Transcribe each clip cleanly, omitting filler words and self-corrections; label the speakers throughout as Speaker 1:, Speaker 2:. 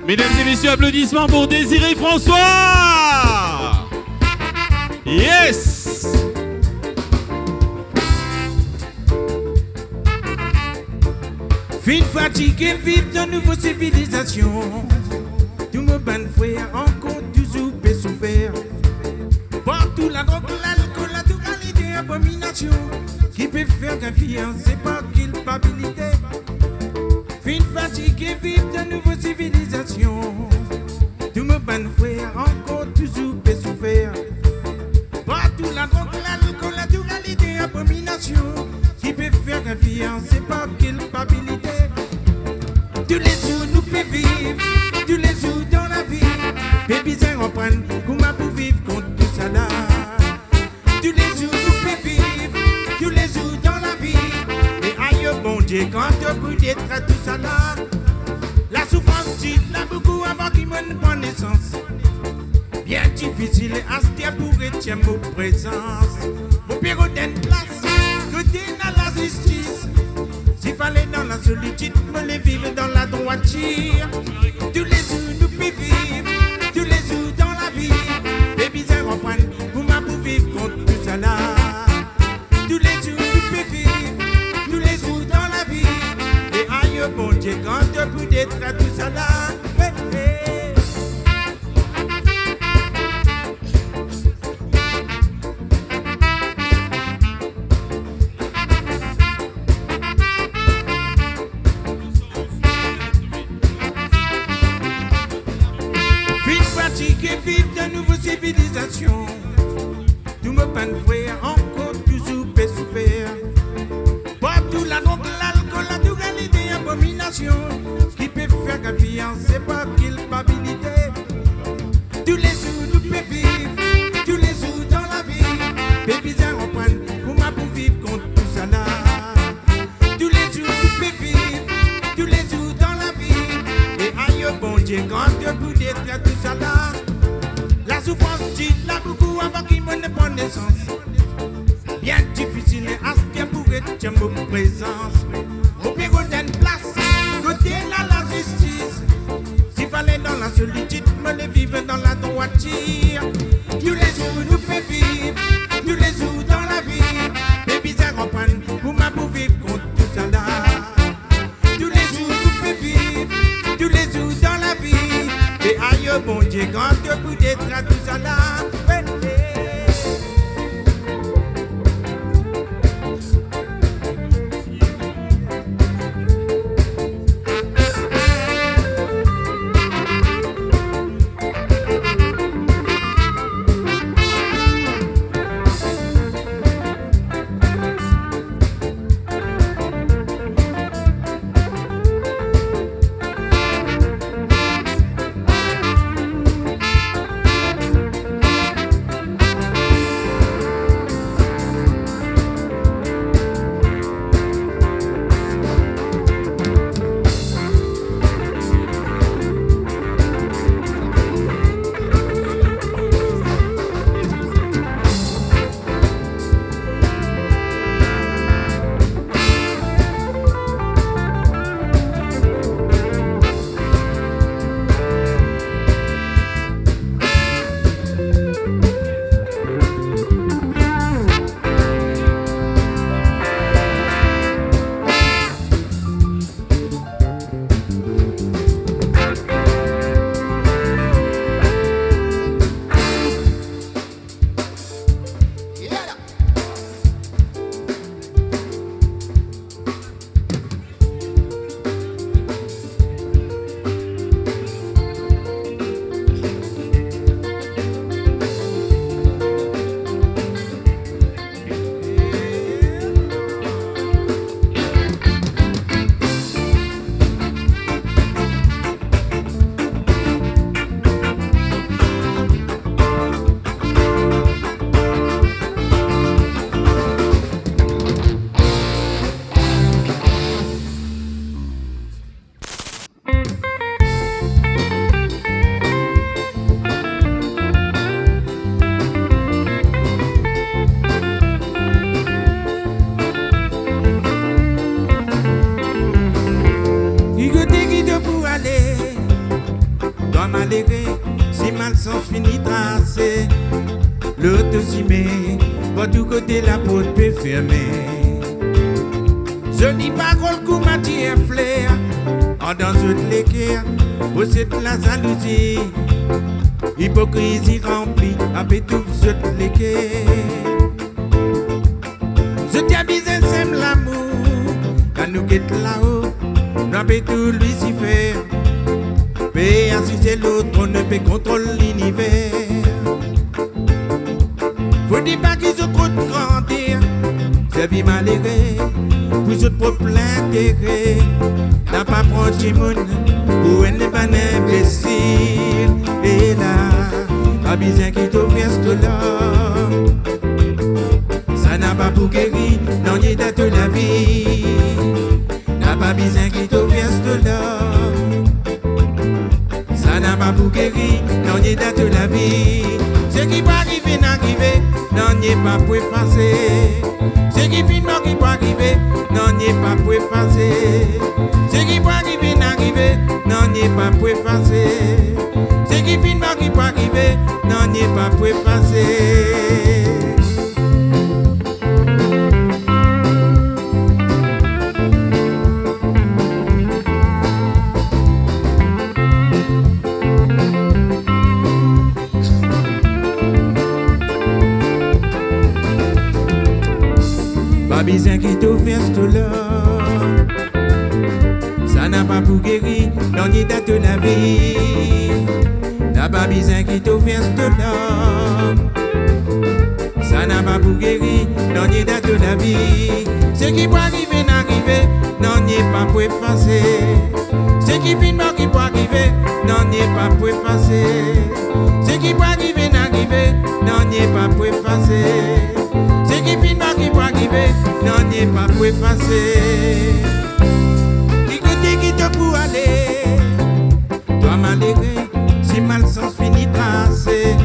Speaker 1: Mesdames et messieurs, applaudissements pour Désiré François. Yes.
Speaker 2: Fin fatigué, vive de nouvelles civilisations. Tous mes bonnes frères encore toujours peut souffrir. Partout la drogue, l'alcool, la dualité, abomination. Qui peut faire confiance, c'est pas culpabilité. Fin fatigué, vive de nouvelles civilisations. Tous mes bonnes frères encore toujours peut souffrir. Partout la drogue, l'alcool, la dualité, abomination. Qui peut faire confiance, c'est pas culpabilité. Tous les jours nous pouvons vivre, tous les jours dans la vie. Baby, ça reprend, comment pour vivre contre tout ça là. Tous les jours nous pouvons vivre, tous les jours dans la vie. Et aïe bon Dieu, quand tu peux d'être à tout ça là. La souffrance dit, là beaucoup avant qu'il me prenne naissance. Bien difficile à se dire pour retirer mon présence. Mon père d'une place, côté dans la justice. S'il fallait dans la solitude, me les vivre dans la droiture. Tous les jours nous pouvons vivre, tous les jours dans la vie. Baby, ça reprend, comment pour vivre contre tout ça là. Tous les jours nous pouvons vivre, tous les jours dans la vie. Et aïe bon Dieu, quand tu peux d'être à tout ça là. Vive de nouvelles civilisations. Tous mes pannes frères encore toujours peut souffrir. Partout la drogue, l'alcool, la dualité, abomination. Qui peut faire confiance, c'est pas culpabilité. Tous les jours nous pouvons vivre, tous les jours dans la vie. Baby, ça reprend, comment pour vivre contre tout ça là. Tous les jours nous pouvons vivre, tous les jours dans la vie. Et aïe bon Dieu, quand tu peux d'être à tout ça là. La souffrance dit là beaucoup avant qu'il me ne prenne naissance. Bien difficile à se dire pour retirer mon présence. Au bureau d'une place, côté là la justice. S'il fallait dans la solitude, me les vivre dans la droiture. Tous les jours nous pouvons vivre, tous les jours dans la vie. Baby, ça reprend, comment pour vivre contre tout ça là. Tous les jours nous pouvons vivre, tous les jours dans la vie. Et aïe bon Dieu, quand tu peux d'être à tout ça là. malheureux, si mal sens fini tracé. L'autre s'y met, pour tout côté la porte peut fermer. Je dis pas qu'on le coup matière flair, en dans toute l'équerre, pour cette la jalousie. Hypocrisie remplie, avec tout toute l'équerre. Je t'habise, sème l'amour, quand nous quitte là-haut, nous avons tout Lucifer. Mais assister l'autre, on ne peut contrôler l'univers. Faut dire pas qu'ils ont trop de grandir, c'est vie malheureux, pour ce propre intérêt. N'a pas prendre du monde, pour elle n'est pas imbécile. Et là, pas besoin qu'il t'offre tout là. Ça n'a pas pour guérir, non, il est de la vie. N'a pas besoin qu'il t'offre tout là. Ça n'a pas pour guérir, non, il est de la vie. Ce qui va arriver, n'arriver, non, il n'est pas pour effacer. Ce qui finit, non, qui va arriver, non, il n'est pas pour effacer. Ce qui va arriver, n'arriver, non, il n'est pas pour effacer. Ce qui finit, non, qui va arriver, non, il n'est pas pour effacer. Pas besoin qu'il t'offre tout là. Ça n'a pas pour guérir, non, il date de la vie. N'a pas besoin qu'il t'offre tout là. Ça n'a pas pour guérir, non, il date de la vie. Ce qui peut arriver, n'arriver, non, il n'est pas pour effacer. Ce qui finit, non, qui peut arriver, non, il n'est pas pour effacer. Ce qui peut arriver, n'arriver, non, il n'est pas pour effacer. Ce qui finit, non, qui peut arriver, non, il n'est pas pour effacer. Qui côté qui te pour aller, toi malheureux, si mal sens fini tracé.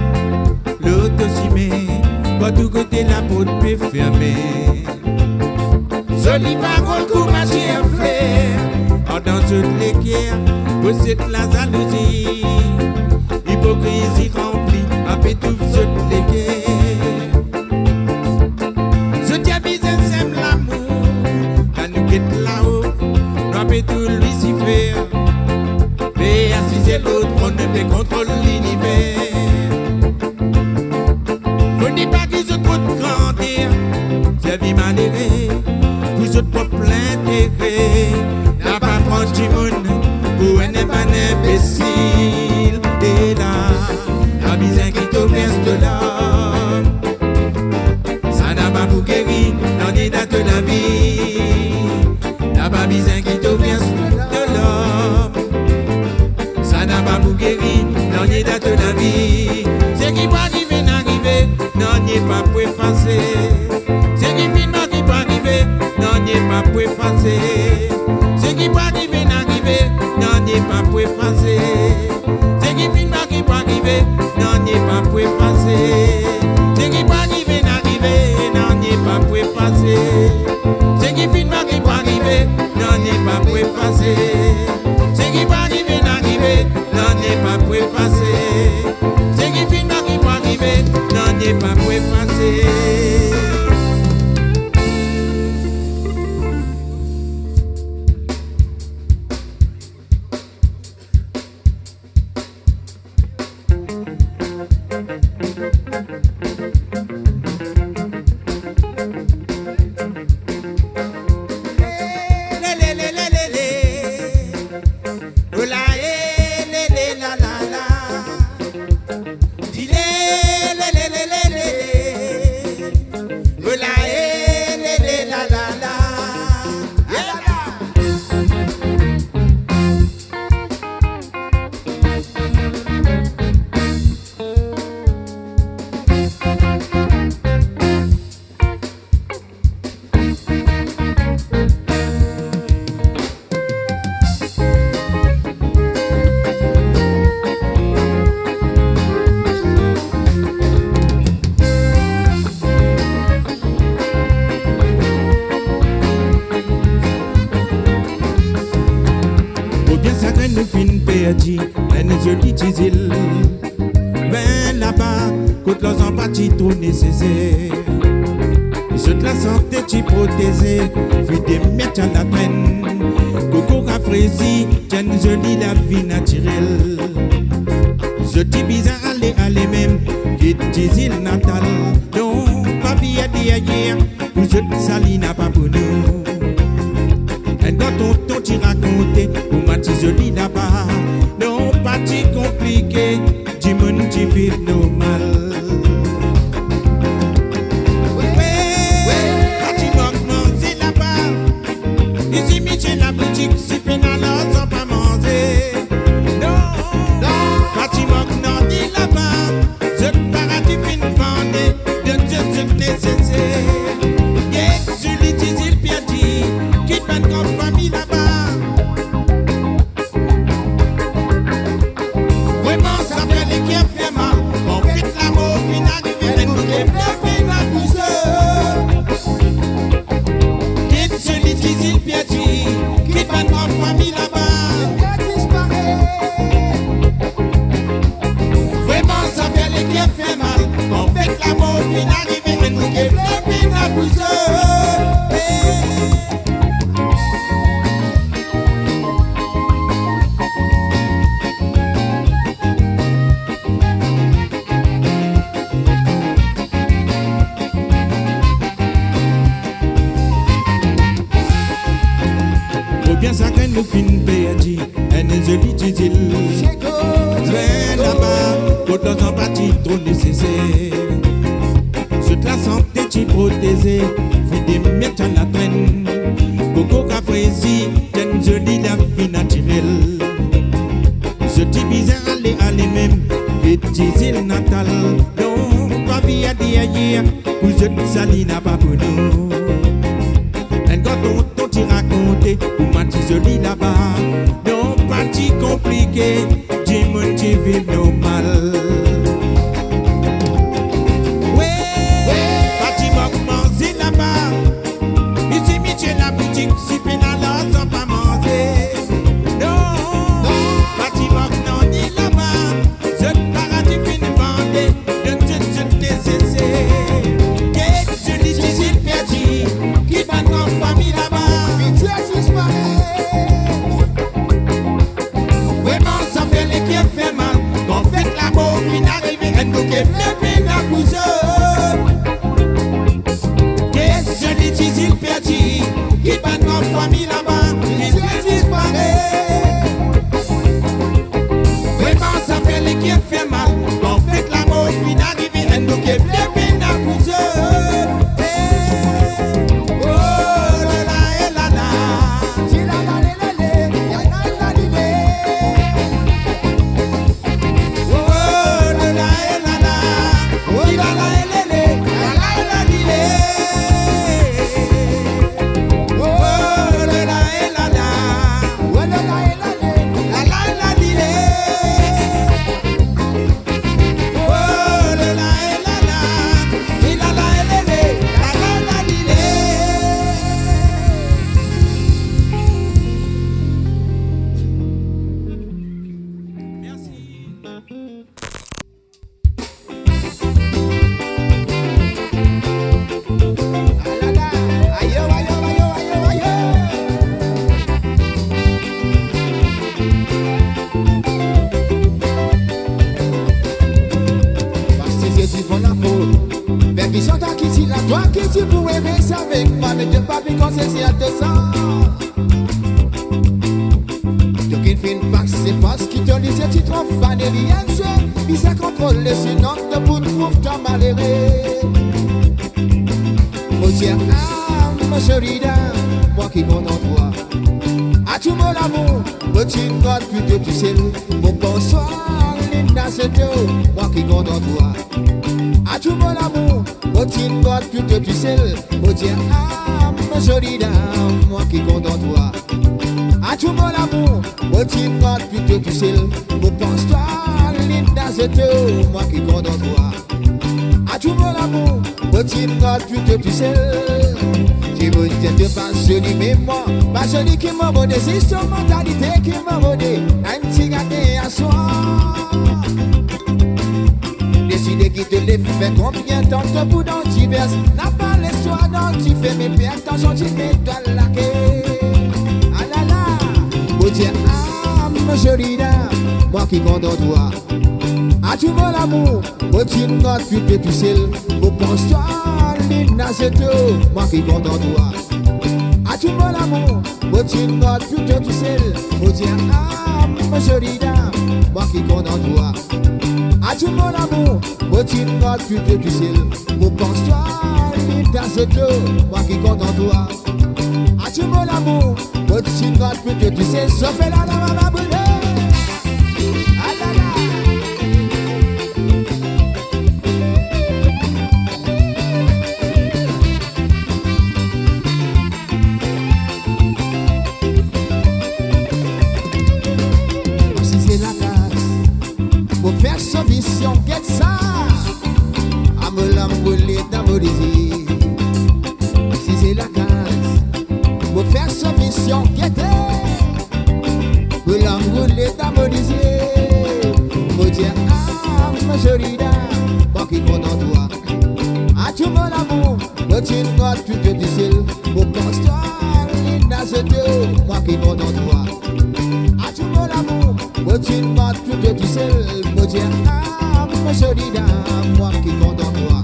Speaker 2: L'autre s'y met, pour tout côté la porte peut fermer. Jolie parole, courage et un flair, dans toutes les guerres, possède la jalousie. Hypocrisie remplie, avec toutes les guerres. Je t'habise, sème l'amour, quand nous quitte là-haut, nous avons tout Lucifer. Mais assister l'autre, on ne peut contrôler l'univers. Faut dire pas qu'ils ont trop de grandir, c'est vie malheureux, pour ce propre intérêt. N'a pas prendre du monde, pour elle n'est pas imbécile. Et là, la besoin qui te reste là. Ça n'a pas pour guérir, non, il date de la vie. N'a pas besoin qui te reste de l'homme. Ça n'a pas pour guérir, non, il date de la vie. Ce qui va arriver, n'arriver, non, il n'est pas pour effacer. Ce qui finit, non, qui va arriver, non, il n'est pas pour effacer. Ce qui va arriver, n'arriver, non, il n'est pas pour effacer. Ce qui finit, non, qui va arriver, non, il n'est pas pour effacer. Ce qui va arriver, n'arriver, non, il n'est pas pour effacer. Ce qui finit, non, qui va arriver, non, il n'est pas pour effacer. Ce qui va arriver, n'arriver, non, il n'est pas pour effacer. Ce qui finit, non, qui va arriver, non, il n'est pas pour effacer. toutes leurs empathies trop nécessaires. Je te la santé, tu protégé, puis des mettre à la peine. Coco rafraîchi, tiens, je lis la vie naturelle. Je dis bizarre, allez même, qui dis île natale. Non, pas bien dit ailleurs, pour je sali n'a pas pour nous. Et dans ton temps, tu racontais, pour moi, tu je lis là-bas. Non, pas si compliqué, du monde, tu vis normal. J'ai la boutique, si pénal, sans pas manger. Non, quand tu manques, non, ni là-bas. Je te paradis, fin vendé, de Dieu, ce nécessaire. Yeah, je l'utilise, il piétit, qui peine comme famille là-bas. Vraiment, ça fait les qui fait mal. On fait l'amour, puis n'arrive, et nous qui fait la pousseur. Quitte, je l'utilise, il piétit. Qui va notre famille là-bas? Vraiment, ça fait les qui fait mal. On fait l'amour, puis n'arrive, et nous qui fait la pousseur. Bien ça que nous finissons perdu, et nous jolis disent très là-bas, pour nos empathie trop nécessaire. Sur la santé, tu protégé, puis des mettre à la traîne. Coco rafraîchi, tiens, jolie la vie naturelle. Je dis bizarre, allez même, et dis île natale. Non, pas bien dit ailleurs, pour je sali n'a pas pour nous. Et quand on t'y raconté, ou m'a dit je lis là-bas. Non, pas si compliqué, dis moi tu vis normal. Ouais, pas si manger là-bas. Ici, j'ai la boutique, si pénal, sans pas manger. Non, pas si non, ni là-bas. Je te paradis, fin vendé, de Dieu, je te nécessaire. Je lis, je suis perdu, qui va dans famille là-bas. Vraiment, ça fait les qui fait mal. Qu'on fait l'amour, puis n'arrive, et nous qui fait la pousseur. Je lis, je suis perdu, qui va dans famille là-bas. Qui disparaît. Vraiment, ça fait les qui fait mal. Qu'on fait l'amour, puis n'arrive, et nous qui fait la pousseur. Toi qui tu pourrais rester avec moi, mais Dieu pas vu qu'on s'est si à 200. Donc il fait une passe, c'est parce qu'il te dit c'est tu trop fan et rien de ça. Il s'est contrôlé sur notre bout de trouve ton malheureux. Oh tiens, ah, ma chérie, moi qui compte en toi. À tout mon amour, petit God, plutôt tu sais, mon bonsoir, Linda, c'est tout, moi qui compte en toi. À tout mon amour, petit God, plutôt tu sais, oh tiens, ah, ma jolie dame, moi qui compte en toi. À tout mon amour, petit God, plutôt tu sais, mon pense-toi, Linda, c'est tout, moi qui compte en toi. À tout mon amour, petit God, plutôt tu sais. Tu veux dire de passionner, mais moi, passionner qui m'a bonné, c'est son mentalité qui m'a bonné. Un petit gâté à soi. Des
Speaker 3: Décider qui te les fait combien de temps te bout dans divers. N'a pas l'histoire dans tu fais mes pères, attention tu mets toi la ah là là, oh Dieu, ah ma jolie dame, moi qui compte en toi. Ah tu veux l'amour, oh tu n'as plus que tu sais. Oh pense-toi, Lina c'est tout, moi qui compte en toi. Ah tu veux l'amour, oh tu n'as plus que tu sais. Oh Dieu, ah ma jolie dame, moi qui compte en toi. As-tu mon amour, moi tu n'as plus que tu sais. Pour pense-toi, Lina c'est tout, moi qui compte en toi. As-tu mon amour, moi tu n'as plus que tu sais. Sauf là dans ma brûlée. Ah là là. Si c'est la casse, pour faire sa vision, qu'est ça? À me l'embrouiller dans vos désirs. Si c'est la casse, pour faire sa vision, qu'est-ce? Me l'embrouiller dans vos désirs. Faut dire, ah, ma jolie dame, moi qui compte en toi. Ah, tu mon amour, moi tu n'as plus que du ciel. Pour pense-toi, Lina, c'est Dieu, moi qui compte en toi. Ah, tu mon amour, moi tu n'as plus que du ciel. Faut dire, ah, ma jolie dame, moi qui compte en toi.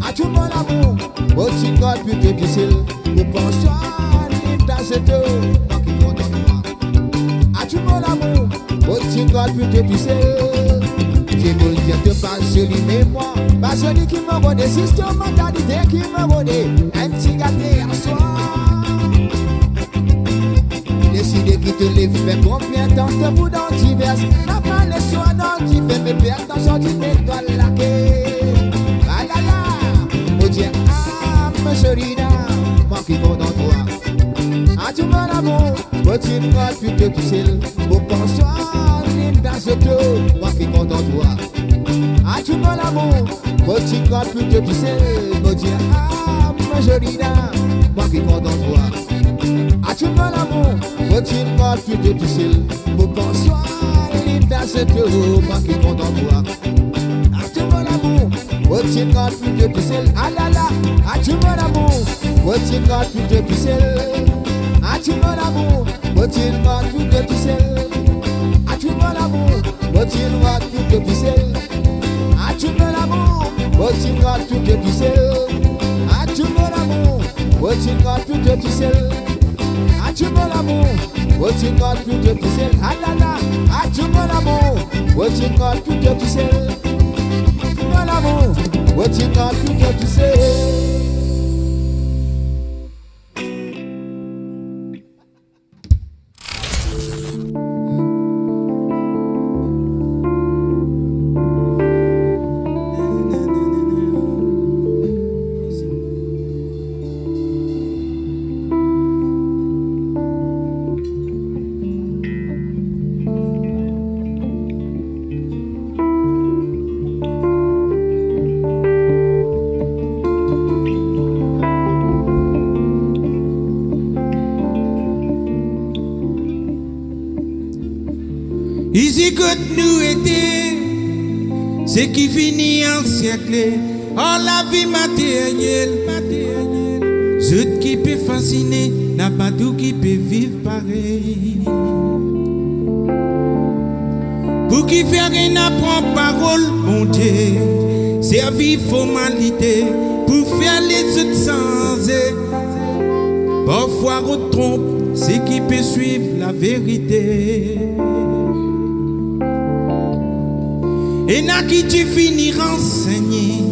Speaker 3: Ah, tu mon amour, moi tu n'as plus que du ciel. Pour pense-toi, Lina, c'est Dieu, moi qui compte en toi. Ah, tu mon amour, moi tu n'as plus que du ciel. J'ai beau dire te pas joli mais moi, pas joli qui me connaît, système mentalité qui me connaît, un petit gâté à soi. Décider qui te les fait combien de temps te bout dans divers. N'a pas les soins dans tu fais mes pères, attention tu mets toi la ah là là, oh Dieu, ah ma jolie dame, moi qui compte en toi. Ah tu mon amour, moi tu n'as plus que tu sais. Pour pense-toi, Linda c'est tout, moi qui compte en toi. Ah tu mon amour, moi tu n'as plus que tu sais. Oh Dieu, ah ma jolie dame, moi qui compte en toi. Ah tu mon amour, moi tu n'as plus que tu sais. Pour pense-toi, Linda c'est tout, moi qui compte en toi. Ah tu mon amour, moi tu n'as plus que tu sais. Ah là là, ah tu mon amour, moi tu n'as plus que tu sais. Ah tu mon amour, moi tu n'as plus que tu sais. Ah tu mon amour, moi tu n'as plus que tu sais. Ah tu mon amour, moi tu n'as plus que tu sais. Ah tu mon amour, moi tu n'as plus que tu sais. Ah tu mon amour, moi tu n'as plus que tu sais. Ah là là, ah tu mon amour, moi tu n'as plus que tu sais. Mon amour, moi tu n'as plus que tu sais.
Speaker 2: Ici que nous étions, c'est qui finit en siècle, en la vie matérielle. Ceux qui peut fasciner, n'a pas tout qui peut vivre pareil. Pour qui faire rien apprendre parole, mon Dieu, servir formalité, pour faire les autres sans aide. Parfois on trompe, c'est qui peut suivre la vérité. Et n'a qui tu finis renseigné,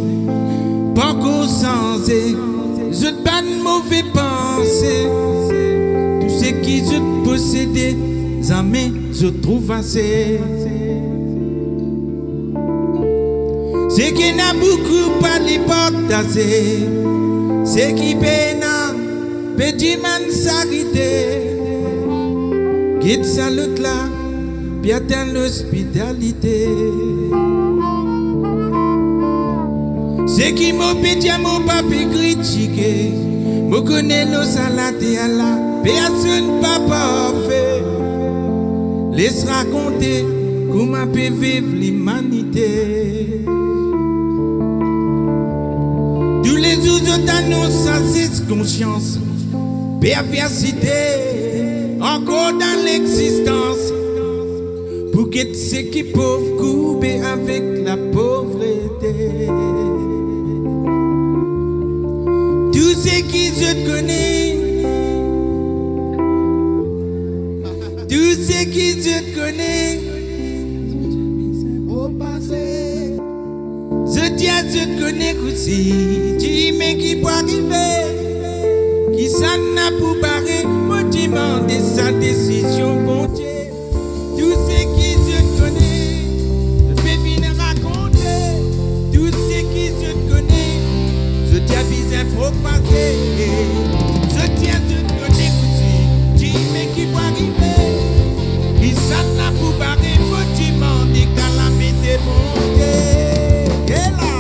Speaker 2: pas qu'au sens, je te pas de mauvais pensées. Tout ce qui je te possédé, jamais je trouve assez. C'est qui n'a beaucoup pas les partager, c'est qui peine, petit man s'arrêter. Quitte ça l'autre là, puis atteint l'hospitalité. C'est qui m'a pété à mon papier critiqué, me connaît nos salades à la personne pas parfait. Laisse raconter comment peut vivre l'humanité. autres annoncent sans conscience, perversité, encore dans l'existence. Pour que ceux qui peuvent couper avec la pauvreté. Tous ceux qui se connaissent, tous ceux qui se connaissent, au passé, je tiens, je connais aussi, tu m'es qui peut arriver, qui s'en a pour barrer, moi tu m'en de sa décision, bon Dieu. Tous ceux qui se connaissent, je peux venir raconter. Tous ceux qui se connaissent, je tiens bien propagé. Je tiens, je connais aussi. Tu m'es qui peut arriver. Qui s'en a pour barrer, motivement, des calamités montées. Et là.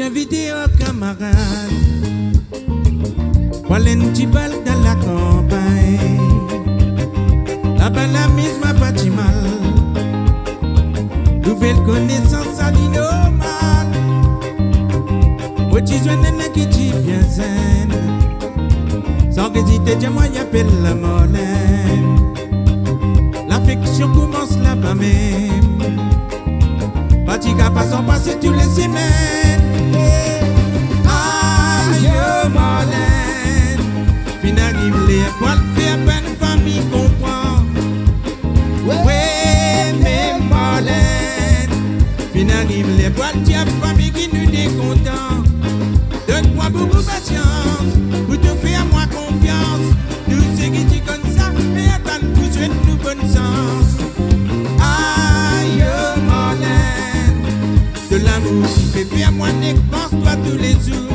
Speaker 2: Invité aux camarades, voilà un petit bal dans la campagne. Là-bas la mise m'a pas dit mal. Nouvelle connaissance à l'innormal. Moi tu joues un qui dit bien zen. Sans hésiter, dis-moi y appelle la molène. L'affection commence là-bas même. Fatigue pas sans passer tous les semaines. Aïe, Marlène, fin arrive les poils, faire peine, famille comprend. Ouais, mais Marlène, fin arrive les poils, tiens, famille qui nous décontent. Donne-moi beaucoup de patience, pour te faire moi confiance. Nous c'est qui tu connais ça, mais attends, vous souhaitez nous bonne sens. Aïe, Marlène, de l'amour qui fait faire moi n'est pense-toi tous les jours.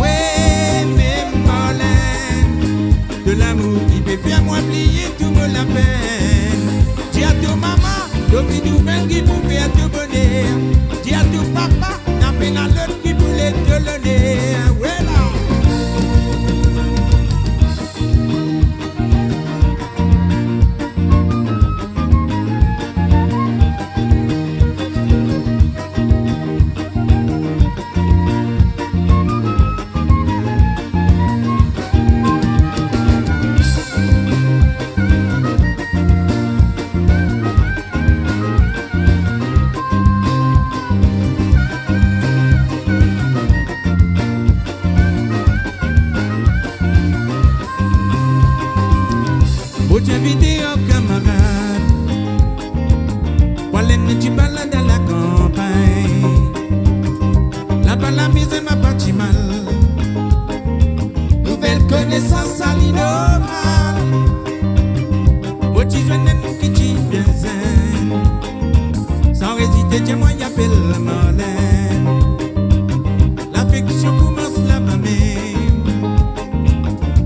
Speaker 2: Ouais, mais Marlène, de l'amour qui peut faire moi oublier tout me la peine. Dis à ton maman, l'autre nouvelle qui peut faire te bonheur. Dis à ton papa, n'a peine à l'autre qui voulait te donner. Ouais là. Pour t'inviter au camarade, voilà tu balades à la campagne. Là-bas la mise m'a pas si mal. Nouvelle connaissance à l'innomal. Où tu joues nous qui t'y viens. Sans hésiter, dis-moi y'appelle la Marlène. L'affection commence là-bas même.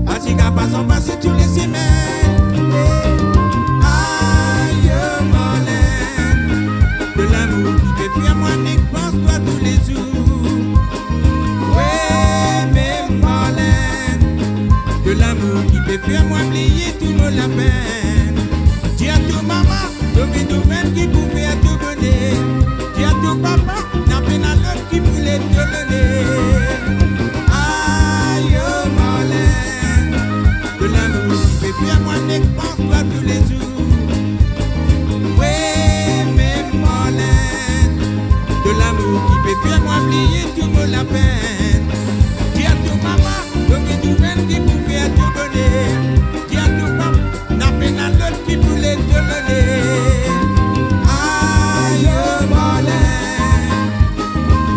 Speaker 2: Atika passant passer tous les semaines. Aïe Marlène, de l'amour qui fait fuir moi n'y pense-toi tous les jours. Ouais mais Marlène, de l'amour qui fait fuir moi oublier tout me la peine. Dis à tout maman, donne tout même qui pouvait à tout bonner. Dis à tout papa, n'a peine à l'autre qui voulait te donner. Aïe Marlène, de l'amour qui fait fuir moi n'y pense-toi tous les jours. Ouais mais Marlène, de l'amour qui fait fuir moi oublier tout me la peine. Dis à tout maman, donne tout même qui pouvait à tout donner. Dis à tout papa, n'a peine à l'autre qui voulait te donner. Aïe Marlène,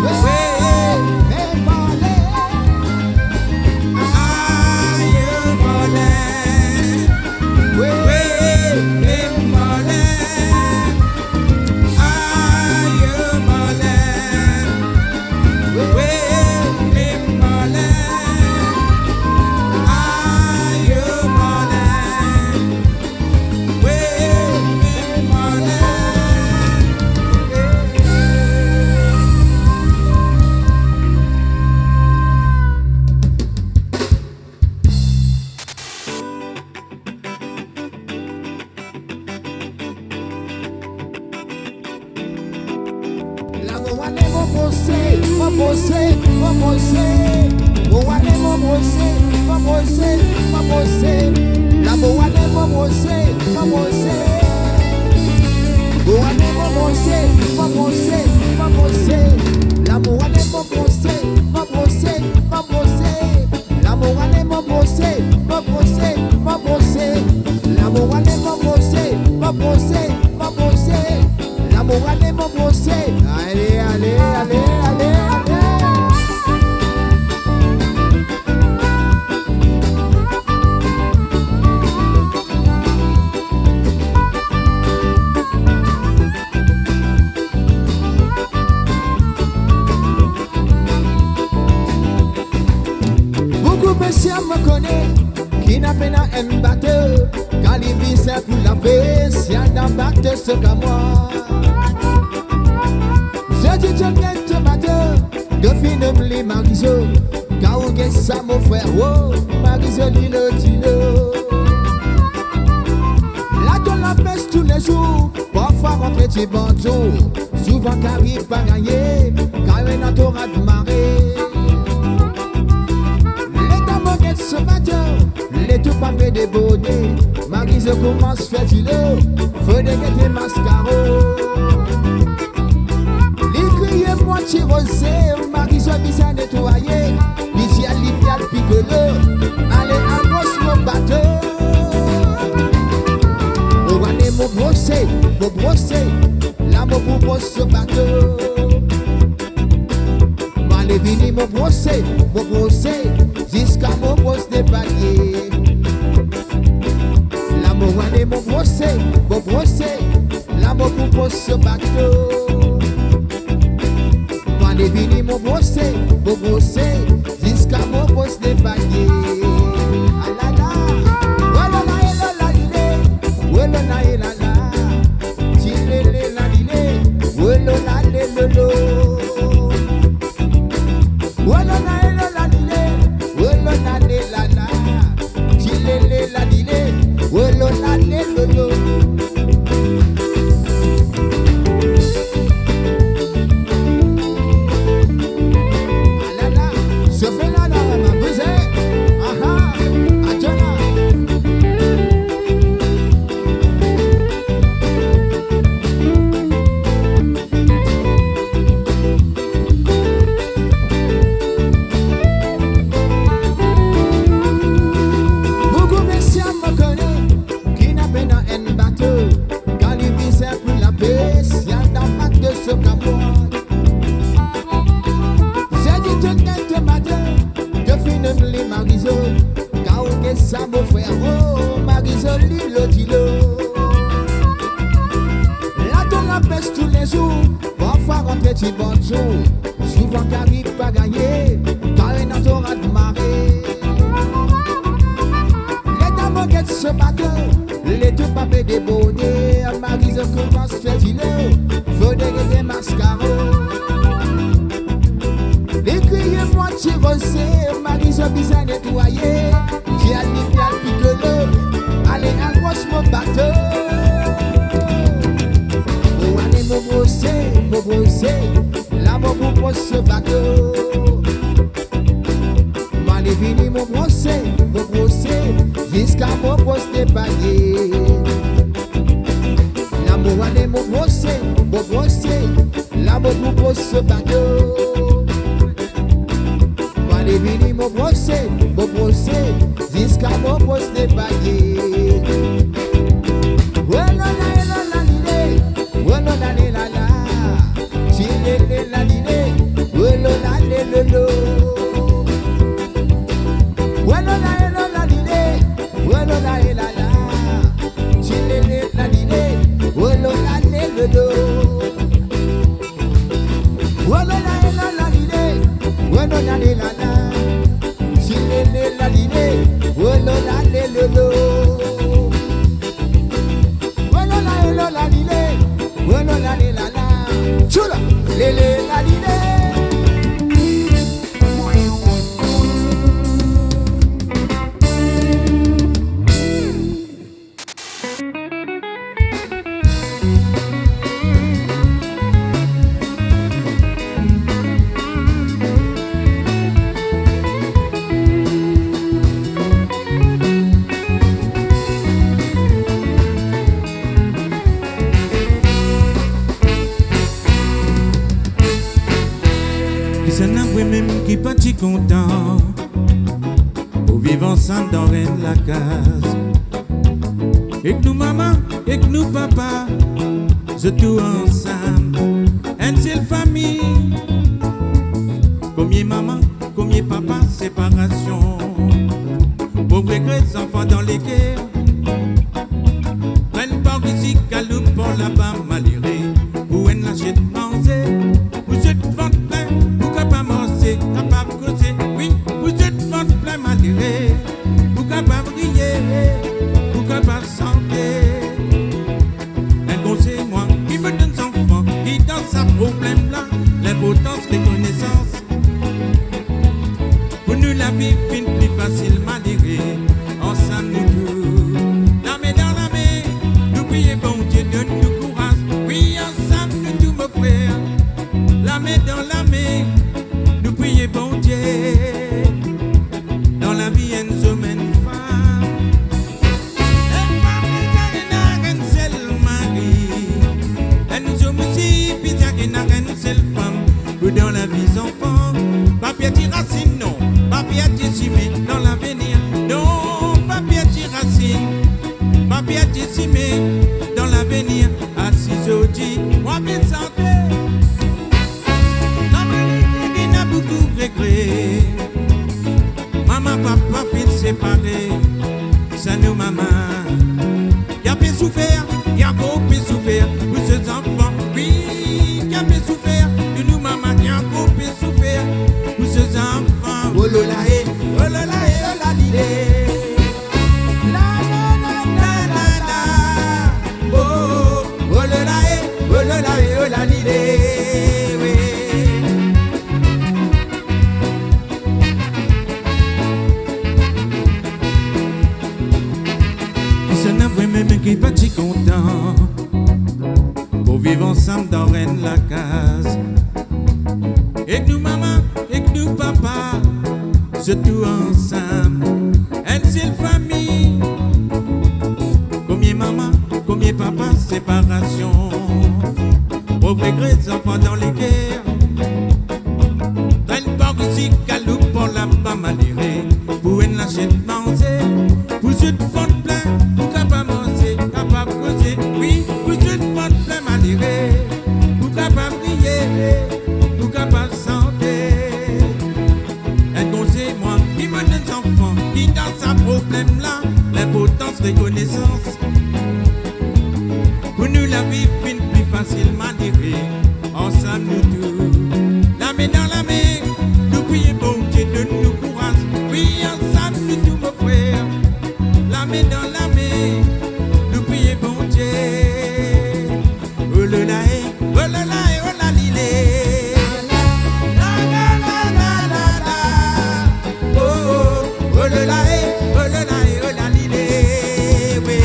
Speaker 2: ouais mais Marlène, aïe Marlène, ouais mais Marlène, aïe Marlène, ouais mais Marlène, aïe Marlène, ouais mais
Speaker 3: L'amour allait mon brosser, mon brosser, mon brosser. L'amour allait mon brosser, mon brosser, mon brosser. L'amour allait mon brosser, mon brosser. L'amour allait mon brosser, mon brosser, mon brosser. L'amour allait mon brosser, mon brosser, mon brosser. L'amour allait mon brosser, mon brosser, mon brosser. L'amour allait mon brosser, mon brosser, mon brosser. L'amour allait mon brosser. Allez, allez, allez, allez, allez. Beaucoup de messieurs me connaissent, qui n'a peine à un batteur. Quand il vit c'est pour la paix, si un batteur c'est qu'à moi. Je dis je viens te battre, de finir les marisos. Quand on gagne ça mon frère, oh, mariso dit le dino. Là on la pêche tous les jours, parfois rentrer chez Banjo. Souvent qu'arrive pas gagner, quand il y a un tour de marée. Les dames guettent ce matin, les tout papiers débordés. Mariso commence à faire du lot, faut déguetter mascaro. Moitié rosé, Mariso mise à nettoyer. Ici à l'idéal piccolo, allez à gauche mon bateau. On va aller mon brosser, l'amour pour brosser bateau. Allez venir mon brosser, jusqu'à mon brosse des paliers. L'amour allez mon brosser, l'amour pour brosser bateau. Allez venir mon brosser, jusqu'à mon brosse des paliers. Alala, walala elala lile, walala elala, chilele la lile, walala lelolo. Walala elala lile, walala elala, chilele la lile, walala lelolo. oh, Marisoli Lotilo. La donne la pêche tous les jours, parfois quand petit bonjour. Souvent qu'arrive pas gagner, car il n'a pas de marée. Les dames guettent ce matin, les deux papés débordés. Marise commence à faire filer, faut dégager mascaros. Les criers moitié rosé, Marise bizarre nettoyé. J'ai allé à picolé, allez accroche mon bateau. Oh, allez me brosser, là mon brosse bateau. M'allez venir me brosser, jusqu'à mon brosse dépaillé. Là mon allez me brosser, là mon brosse bateau. M'allez venir me brosser, jusqu'à mon brosse dépaillé.
Speaker 2: Content pour vivre ensemble dans la case. Et que nous maman, et que nous papa, je tout ensemble. Une seule famille. Combien maman, combien papa, séparation. Pauvres regrets, enfants dans les guerres. Prennent pas ici, caloupe pour là-bas, malheureux. Où est l'achète manger? Vous êtes ventre plein, vous capable manger, capable causer. Oui, vous êtes ventre plein, malheureux. Vous capable rier, vous capable santé. Un conseil, moi, qui veut d'un enfant, qui dans sa problème là, l'importance, reconnaissance. Pour nous, la vie fin plus facile, malheureux. Ensemble, nous tous. La main dans la main, nous prions, bon Dieu, donne-nous courage. Oui, ensemble, nous tous, mes frères. La main dans la main, nous prions, bon Dieu. Dans la vie, une homme, une femme. Une femme, une seule mari. Un homme aussi, puis une seule femme. Ou dans la vie, enfant. Papier racine, non. Papier dissimé dans l'avenir. Non, papier racine. Papier dissimé dans l'avenir. Assis au dit, moi, bien santé. Il n'a beaucoup regret. Maman, papa, fils séparés. Ça nous, maman. Y'a bien souffert, y'a beaucoup bien souffert. Pour ces enfants, oui, y'a bien souffert. De nous, maman, y'a beaucoup bien souffert. Pour ces enfants, oh là là, oh là là, oh là l'idée. La la la la la la. Oh, oh là là, oh là là, oh là l'idée. Qui pas si content pour vivre ensemble dans la case. Et que nous maman, et que nous papa, surtout ensemble, une seule famille. Combien maman, combien papa, séparation. Pauvres regrets, enfants dans les guerres. Traîne pas ici, caloupe pour la bas malhérée. Pour une lâchette manger, pour ceux de fond plein. Oui, vous êtes pas plein malheureux. Vous capable prier, vous capable santé. Un conseil, moi, qui me donne des enfants. plus reconnaissance. Pour nous la vie fin plus facilement livrée. Ensemble nous tous, la main dans la main, nous prions bon Dieu de nous courage. Oui, ensemble nous tous mon frère, la main dans la main, nous prions bon Dieu. Oh là là, oh là là, oh là l'île. La la la la la la. Oh oh, oh là là, oh là là, oh là l'île. Oui.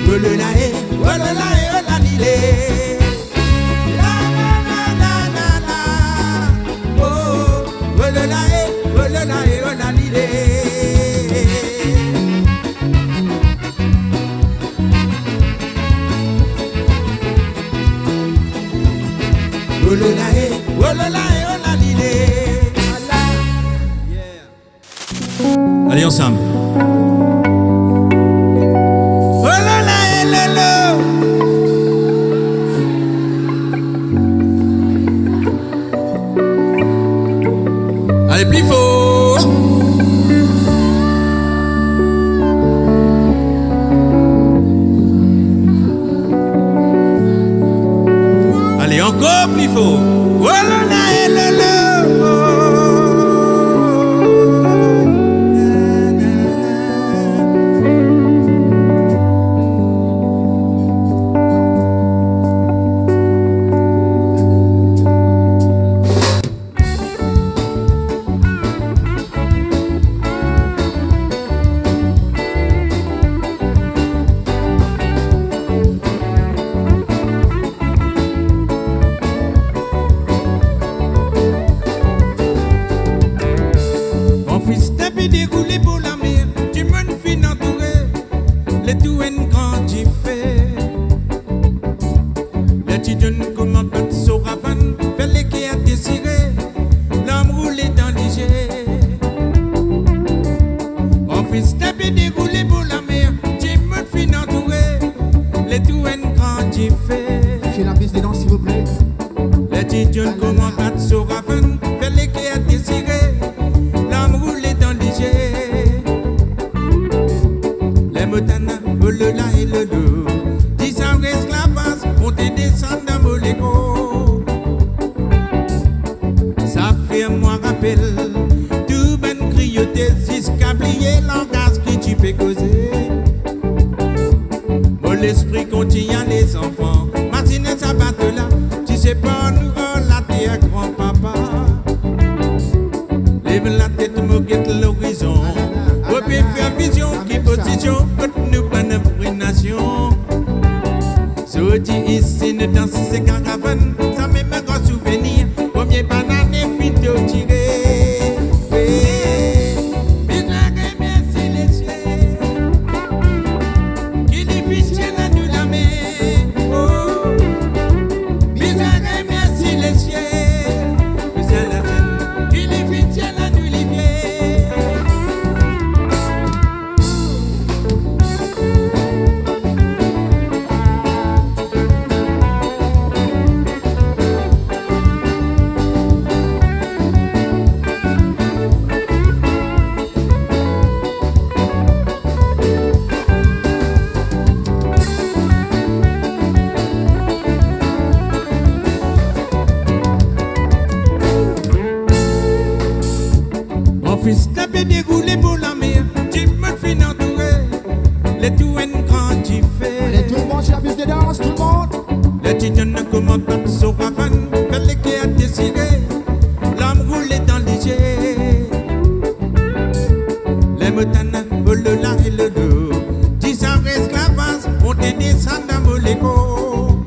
Speaker 2: Oh là là, oh là là, oh là l'île. La la la la la la. Oh oh, oh là là, oh là là, oh là l'île. Oh là là, oh là là, oh là l'île.
Speaker 1: Allez ensemble.
Speaker 2: Oh là là, eh là là.
Speaker 1: Allez, plus fort. Allez, encore plus fort.
Speaker 2: Oh là là, eh là là. Mon fils tapé déroulé pour la mer, tu me fin entouré, les tout en grand j'y fais. Les petits jeunes comment pas de sauravan, fait les qui a désiré, l'homme roulé dans léger. Mon fils tapé déroulé pour la mer, tu me fin entouré, les tout en grand j'y fais.
Speaker 3: Chez la piste des danses, s'il vous plaît.
Speaker 2: Les petits jeunes comment pas de sauravan, fait les qui a désiré, l'homme roulé dans léger. Les motanas, oh le là et le loup, 10 ans esclavage, on te descend dans Moléco. Ça fait moi rappel, tout ben crioté, jusqu'ablier langage que tu peux causer. Mon l'esprit contient les enfants, Martine ça batte là, tu sais pas nous oh la terre grand-papa. Lève la tête, moquette l'horizon. On peut faire vision, qui position, contre nous, pas notre nation. Sorti ici, ne danse ces caravanes, ça me met un souvenir. Combien bananes et filles de tirer. Merci les cieux. Qui les fiches là nous la main. Oh. Merci les cieux. Qui les fiches là nous les pieds. Mon fils tapé déroulé pour la mer, tu me fin entouré, les tout en grand tu
Speaker 3: Allez,
Speaker 2: fais.
Speaker 3: tout le monde, chez la piste des danses, tout le monde.
Speaker 2: Les titans ne commandent pas de sauravan, fait les qui a décidé, l'homme roulé dans léger. Les motanas, oh le là et le dos, 10 ans esclavage, on te descend dans Moléco.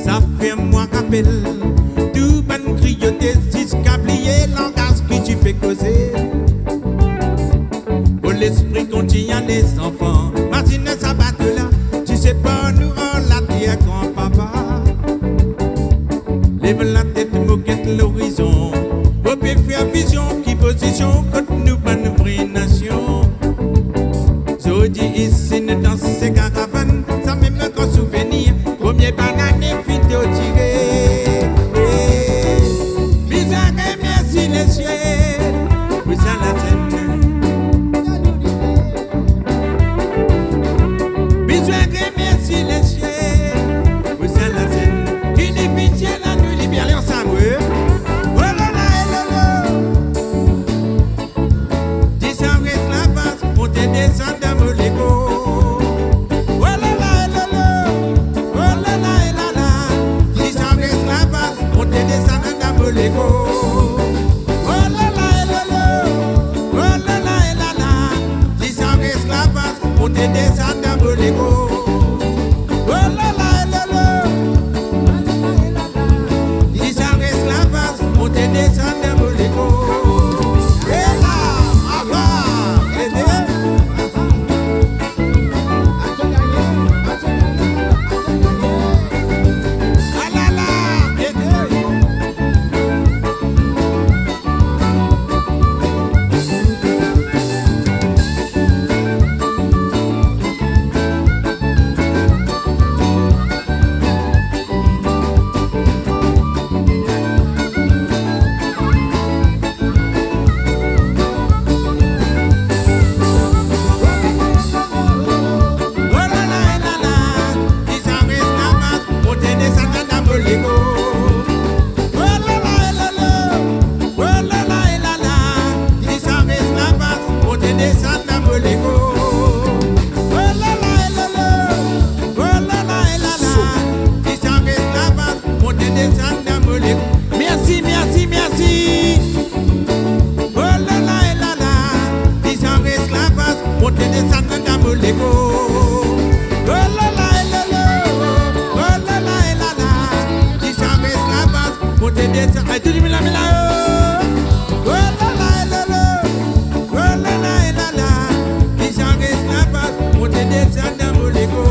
Speaker 2: Ça fait moi rappel, tout ben crioté, jusqu'ablier langage que tu peux causer. Oh l'esprit contient les enfants, Martine ça batte là, tu sais pas nous oh la terre grand-papa. Lève la tête, moquette l'horizon, on peut faire vision, qui position, contre nous, pas une vraie nation. Sorti ici, ne danse ces caravanes, ça me met un souvenir, combien bananes et filles de tirer. Bolego. Oh la la la la, oh la la la, disant esclavage, on te descend à Bolego. Oh la la la la, disant esclavage, on te descend à Bolego. Merci, merci, merci. Oh la la la la, disant esclavage, on te descend à Bolego. Oh la la la la, oh la la la la, disant esclavage, on te descend. Allez, tout le monde la met là. Oh la la la la, oh la la la, disant esclavage, on te descend à Bolego.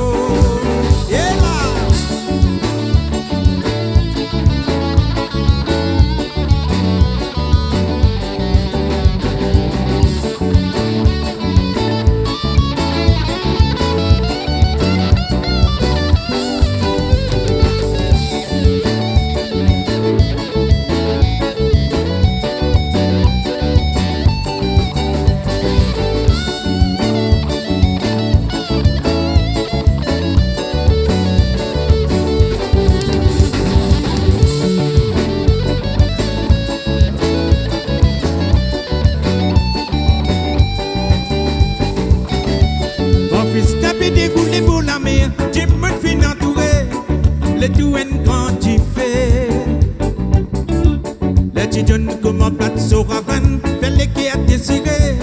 Speaker 2: Dégoulé pour la mer, tu me fais entourer, le tout est grand tu fais. Les petits jeunes comme un plat sur ravane, fait les qui a désiré,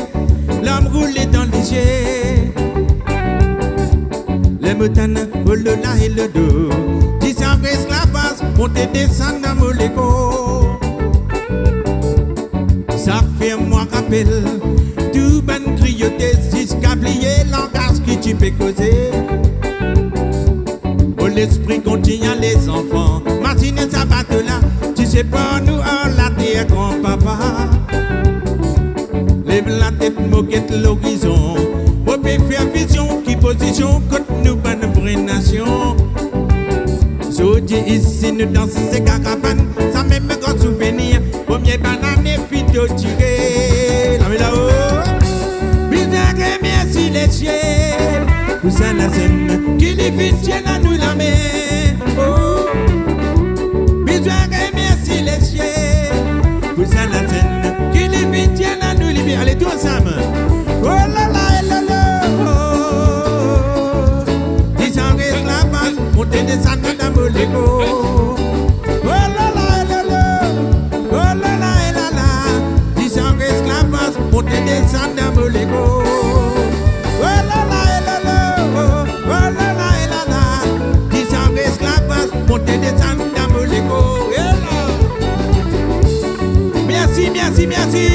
Speaker 2: l'homme roulé dans les yeux. Les moutanes, oh le là et le dos, disant esclavage, on te descend dans Bolego. Ça fait moi rappel, tout ben crioté, jusqu'à plier langage qui tu peux causer. Oh l'esprit continue les enfants, Martine ça batte là, tu sais pas nous en la terre grand papa. Lève la tête, moquette l'horizon, on peut faire vision qui position contre nous bonne vraie nation. Jodi ici nous dansons ces caravanes, ça même grand souvenir, premier banane et vidéo tirée. Là-haut, bizarre merci les ciels, pour ça la scène, qui les vite tiennent à nous la main. Oh, bizarre merci les ciels, pour ça la scène, qui les vite tiennent à nous libérer. Allez, tous ensemble. Oh là là, là là, oh, disant esclavage, on te descend dans Bolego. Oh là là, là là, oh là là, là là, disant esclavage, on te descend dans Bolego. Oh là là, là là, oh là là, là là, disant esclavage, on te descend dans Bolego. Merci, merci, merci.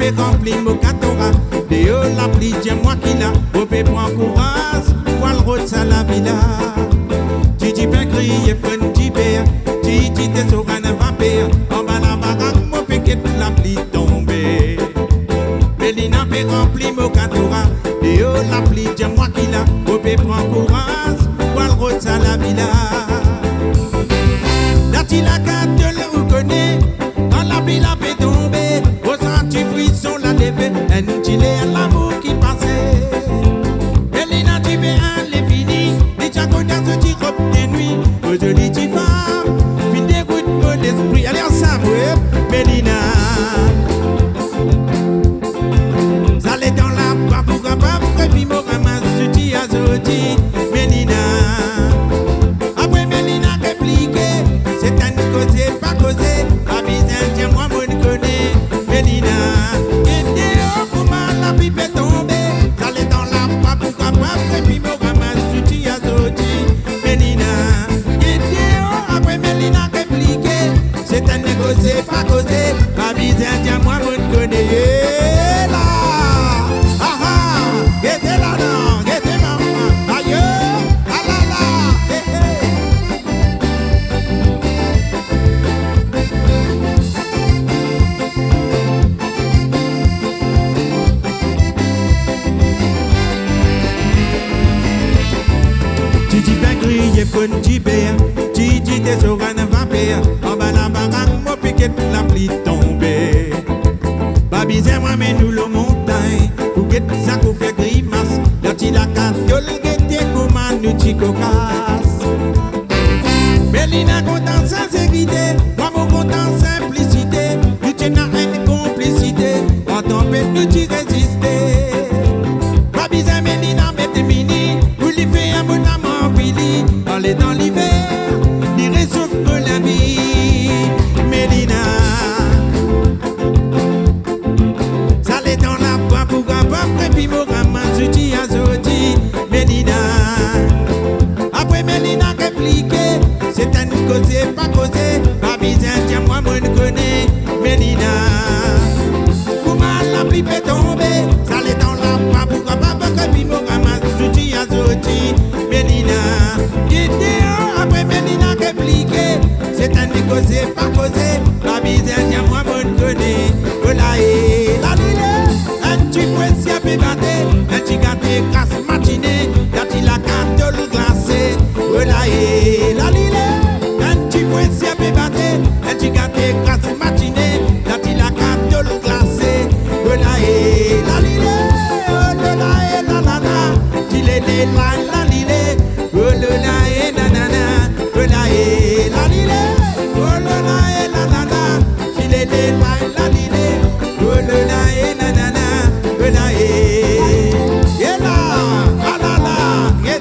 Speaker 2: fait rempli mon catora. Déo la pli, tiens moi qui l'a. Au peu prend courage, voile route à la villa. Titi ben crier, fun tibère. Titi t'es sur un vampire. En bas la baraque, mon piquet la pli tombée. Mélina fait rempli mon catora. Déo la pli, tiens moi qui l'a. Au peu prend courage, voile route à la villa. La carte de le reconnaît. Quand la pile a fait tomber, au senti frisson la levé. Un gilet à l'amour qui passait. Mélina tu fais un les fini. Les tchacos dans ce petit robe de nuit. Aujourd'hui tu vas. Fin des routes de l'esprit. Allez ensemble, Mélina. Ça allait dans la boîte pour un pas. Pour que puis mon ramasse ce petit azoti. Mélina. Après Mélina répliqué. C'est un causé, pas causé. La bizarre, tiens moi, moi, connais. Mélina. Et dehors, comment la pipe est tombée. J'allais dans la pape, pourquoi pas. Et puis, mon ramasse, tu as sauté. Mélina. Et dehors, après Mélina répliqué. C'est un négocié, pas causé. La bizarre, tiens moi, moi, connais. Et là. Ah ah. Et t'es là, non. Et t'es maman. Aïe. Ah là là. Eh eh. Titi ben crier fun tibère. Titi t'es sur un vampire. En bas la baraque, mon piquet la pli tombée. Babizé moi mais nous le montagne. Pour que ça qu'on fait grimace. Dans la casse, guette comment nous t'y cocasse. Mélina content sincérité. Moi mon content simplicité. Nous t'y n'a une complicité. En tempête nous t'y résister. Babizé Mélina mette mini. Vous lui fait un bon amant fini. Allez dans l'hiver, il réchauffe la vie. Mélina. Ça allait dans la boîte pour après puis mon ramasse tu as sauté. Mélina. Après Mélina répliqué. C'est un causé, pas causé. Babizin, tiens moi, moi, connais. Mélina. Comment la pluie peut tomber. Ça allait dans la boîte pour après puis mon ramasse tu as sauté. Mélina. Et dehors, après Mélina répliqué. C'est un causé, pas causé. Babizin, tiens moi, moi, connais. Voilà et la lune. Un petit point si à pébater. Un petit gâté casse matinée. Y'a-t-il la carte de glacé. Voilà et la lune. Un petit point si à pébater. Un petit gâté casse matinée. Y'a-t-il la carte de glacé. Voilà et la lune. Oh là et la nana. Qu'il est la lune. Oh là et la nana. Voilà et la lune. Oh là et la nana. Qu'il est la lune. Oh là et la nana. Voilà et là. Ah là là. Et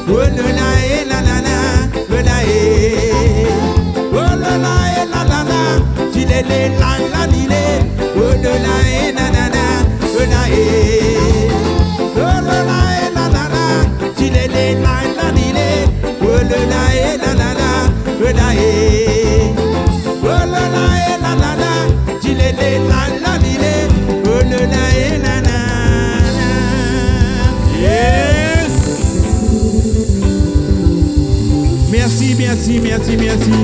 Speaker 2: oh là et la nana. Voilà et oh là et la nana. Qu'il est la lune. Oh là et la nana. Voilà et oh là et la nana. Qu'il est la lune. Oh là et la nana. Voilà et oh là et la nana. Qu'il est la lune. Oh là et la nana.
Speaker 1: Yes.
Speaker 2: Merci, merci, merci, merci.